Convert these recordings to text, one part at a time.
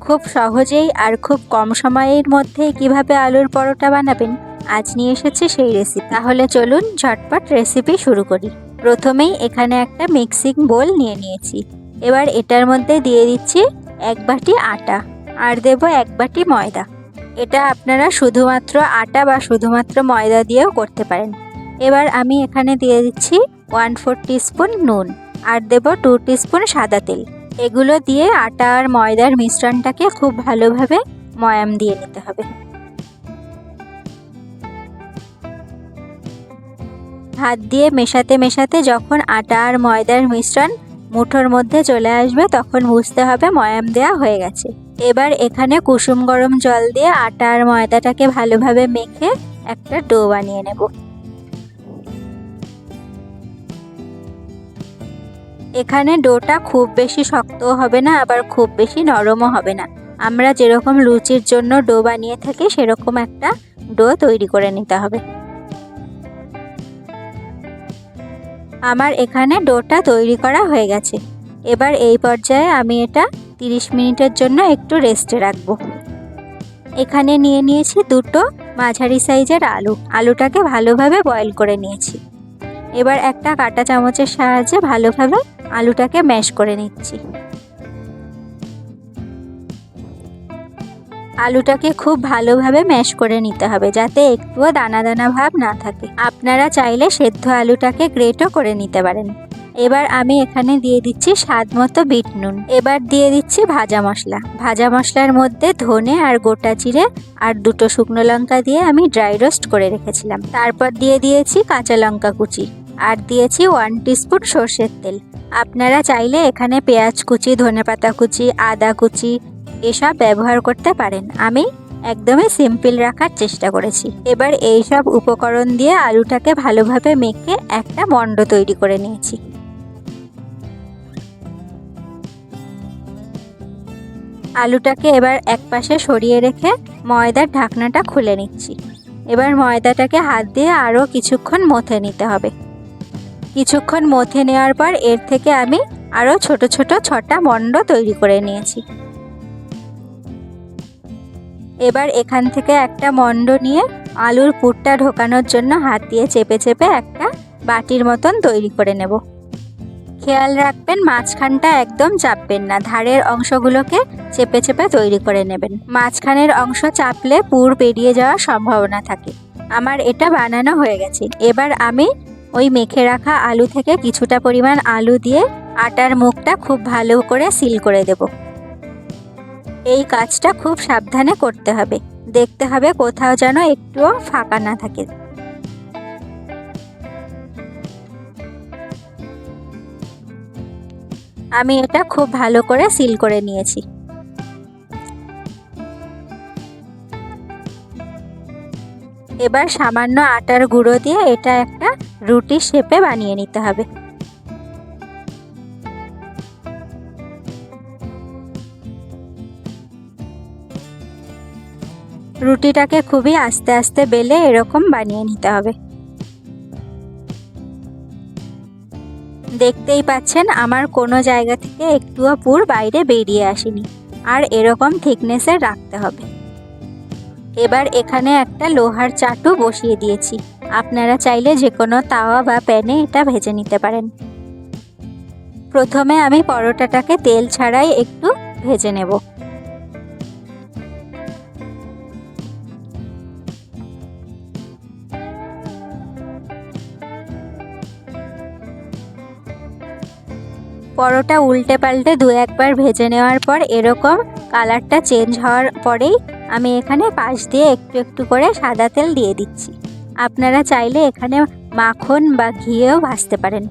খুব সহজেই আর খুব কম সময়ের মধ্যে কিভাবে আলুর পরোটা বানাবেন আজ নিয়ে এসেছি সেই রেসিপি। তাহলে চলুন ঝটপট রেসিপি শুরু করি। প্রথমেই এখানে একটা মিক্সিং বোল নিয়ে নিয়েছি। এবার এটার মধ্যে দিয়ে দিচ্ছি 1 বাটি আটা আর দেব 1 বাটি ময়দা। এটা আপনারা শুধুমাত্র আটা বা শুধুমাত্র ময়দা দিয়েও করতে পারেন। এবার আমি এখানে দিয়ে দিচ্ছি 1/4 টিস্পুন নুন আর দেব 2 টিস্পুন সাদা তেল। এগুলো দিয়ে আটা আর ময়দার মিশ্রণটাকে খুব ভালোভাবে ময়াম দিয়ে নিতে হবে। হাত দিয়ে মেশাতে মেশাতে যখন আটা আর ময়দার মিশ্রণ মুঠোর মধ্যে চলে আসবে তখন বুঝতে হবে ময়াম দেওয়া হয়ে গেছে। এবার এখানে কুসুম গরম জল দিয়ে আটা আর ময়দাটাকে ভালোভাবে মেখে একটা ডো বানিয়ে নেব। এখানে ডোটা খুব বেশি শক্তও হবে না আবার খুব বেশি নরমও হবে না। আমরা যেরকম লুচির জন্য ডো বানিয়ে থাকি সেরকম একটা ডো তৈরি করে নিতে হবে। আমার এখানে ডোটা তৈরি করা হয়ে গেছে। এবার এই পর্যায়ে আমি এটা 30 মিনিটের জন্য একটু রেস্টে রাখবো। এখানে নিয়ে নিয়েছি দুটো মাঝারি সাইজের আলুটাকে ভালোভাবে বয়েল করে নিয়েছি। এবার একটা কাঁটা চামচের সাহায্যে ভালোভাবে আলুটাকে ম্যাশ করে নিচ্ছি। আলুটাকে খুব ভালোভাবে ম্যাশ করে নিতে হবে যাতে একটুও দানা দানা ভাব না থাকে। আপনারা চাইলে সেদ্ধ আলুটাকে গ্রেটও করে নিতে পারেন। এবার আমি এখানে দিয়ে দিচ্ছি স্বাদ মতো বিট নুন। এবার দিয়ে দিচ্ছি ভাজা মশলা। ভাজা মশলার মধ্যে ধনে আর গোটা জিরে আর 2টো শুকনো লঙ্কা দিয়ে আমি ড্রাই রোস্ট করে রেখেছিলাম। তারপর দিয়ে দিয়েছি কাঁচা লঙ্কা কুচি আর দিয়েছি 1 টিস্পুন সর্ষের তেল। আপনারা চাইলে এখানে পেঁয়াজ কুচি, ধনেপাতা কুচি, আদা কুচি এসব ব্যবহার করতে পারেন। আমি একদমই সিম্পল রাখার চেষ্টা করেছি। এবার এই সব উপকরণ দিয়ে আলুটাকে ভালোভাবে মেখে একটা মণ্ড তৈরি করে নিয়েছি। আলুটাকে এবার একপাশে সরিয়ে রেখে ময়দার ঢাকনাটা খুলে নিচ্ছি। এবার ময়দাটাকে হাত দিয়ে আরও কিছুক্ষণ মথে নিতে হবে। কিছুক্ষণ মথে নেওয়ার পর এর থেকে আমি আরও ছোট ছোট 6টা মণ্ড তৈরি করে নিয়েছি। এবার এখান থেকে একটা মণ্ড নিয়ে আলুর পুরটা ঢোকানোর জন্য হাত দিয়ে চেপে চেপে একটা বাটির মতন তৈরি করে নেব। খেয়াল রাখবেন মাঝখানটা একদম চাপবেন না, ধারের অংশগুলোকে চেপে চেপে তৈরি করে নেবেন। মাঝখানের অংশ চাপলে পুর বেরিয়ে যাওয়ার সম্ভাবনা থাকে। আমার এটা বানানো হয়ে গেছে। এবার আমি ওই মেখে রাখা আলু থেকে কিছুটা পরিমাণ আলু দিয়ে আটার মুখটা খুব ভালো করে সিল করে দেব। এই কাজটা খুব সাবধানে করতে হবে। দেখতে হবে কোথাও যেন একটুও ফাঁকা না থাকে। আমি এটা খুব ভালো করে সিল করে নিয়েছি। এবার সামান্য আটার গুঁড়ো দিয়ে এটা একটা রুটির শেপে বানিয়ে নিতে হবে। রুটিটাকে খুবই আস্তে আস্তে বেলে এরকম বানিয়ে নিতে হবে। দেখতেই পাচ্ছেন আমার কোনো জায়গা থেকে একটুও পুর বাইরে বেরিয়ে আসেনি। আর এরকম থিকনেসের রাখতে হবে। এবার এখানে একটা লোহার চাটু বসিয়ে দিয়েছি। আপনারা চাইলে যে কোনো তাওয়া বা প্যানে এটা ভেজে নিতে পারেন। প্রথমে আমি পরোটাটাকে তেল ছাড়াই একটু ভেজে নেব। পরোটা উল্টে পাল্টে 2-1 বার ভেজে নেওয়ার পর এরকম কালারটা চেঞ্জ হওয়ার পরেই আমি এখানে পাশ দিয়ে একটু একটু করে সাদা তেল দিয়ে দিচ্ছি। আপনারা চাইলে এখানে মাখন বা ঘিয়েও ভাজতে পারেন।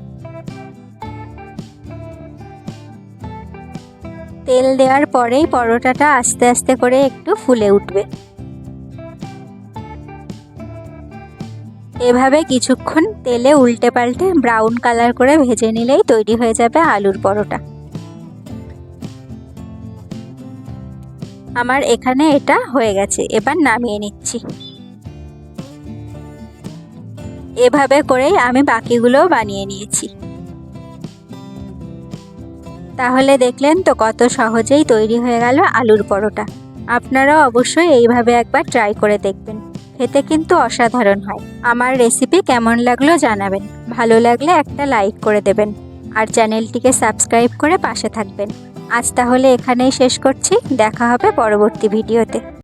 তেল দেওয়ার পরেই পরোটাটা আস্তে আস্তে করে একটু ফুলে উঠবে। এভাবে কিছুক্ষণ তেলে উল্টে পাল্টে ব্রাউন কালার করে ভেজে নিলেই তৈরি হয়ে যাবে আলুর পরোটা। আমার এখানে এটা হয়ে গেছে। এবার নামিয়ে নিচ্ছি। এভাবে করেই আমি বাকিগুলোও বানিয়ে নিয়েছি। তাহলে দেখলেন তো কত সহজেই তৈরি হয়ে গেল আলুর পরোটা। আপনারাও অবশ্যই এইভাবে একবার ট্রাই করে দেখবেন, খেতে কিন্তু অসাধারণ হয়। আমার রেসিপি কেমন লাগলো জানাবেন, ভালো লাগলে একটা লাইক করে দেবেন আর চ্যানেলটিকে সাবস্ক্রাইব করে পাশে থাকবেন। আজ তাহলে এখানেই শেষ করছি, দেখা হবে পরবর্তী ভিডিওতে।